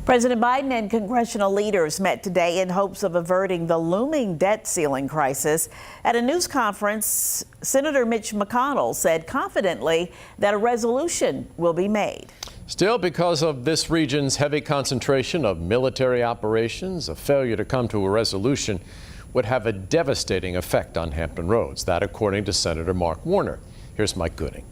President Biden and congressional leaders met today in hopes of averting the looming debt ceiling crisis. At a news conference, Senator Mitch McConnell said confidently that a resolution will be made. Still, because of this region's heavy concentration of military operations, a failure to come to a resolution would have a devastating effect on Hampton Roads. That, according to Senator Mark Warner. Here's Mike Gooding.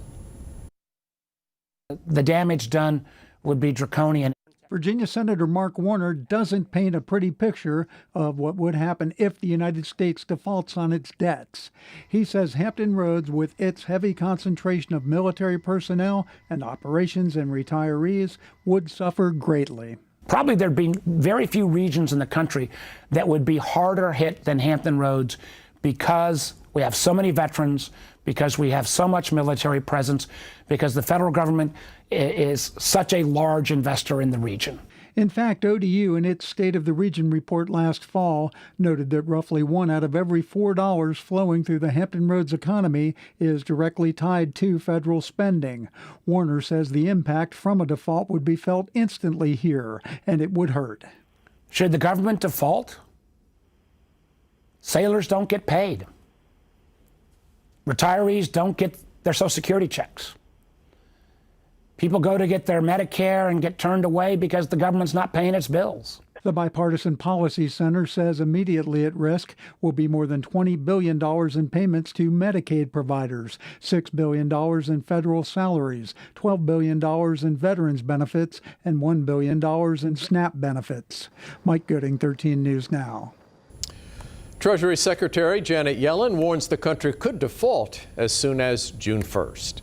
The damage done would be draconian. Virginia Senator Mark Warner doesn't paint a pretty picture of what would happen if the United States defaults on its debts. He says Hampton Roads, with its heavy concentration of military personnel and operations and retirees, would suffer greatly. Probably there'd be very few regions in the country that would be harder hit than Hampton Roads because we have so many veterans, because we have so much military presence, because the federal government is such a large investor in the region. In fact, ODU, in its State of the Region report last fall, noted that roughly $1 out of every $4 flowing through the Hampton Roads economy is directly tied to federal spending. Warner says the impact from a default would be felt instantly here, and it would hurt. Should the government default? Sailors don't get paid. Retirees don't get their Social Security checks. People go to get their Medicare and get turned away because the government's not paying its bills. The Bipartisan Policy Center says immediately at risk will be more than $20 billion in payments to Medicaid providers, $6 billion in federal salaries, $12 billion in veterans benefits, and $1 billion in SNAP benefits. Mike Gooding, 13 News Now. Treasury Secretary Janet Yellen warns the country could default as soon as June 1st.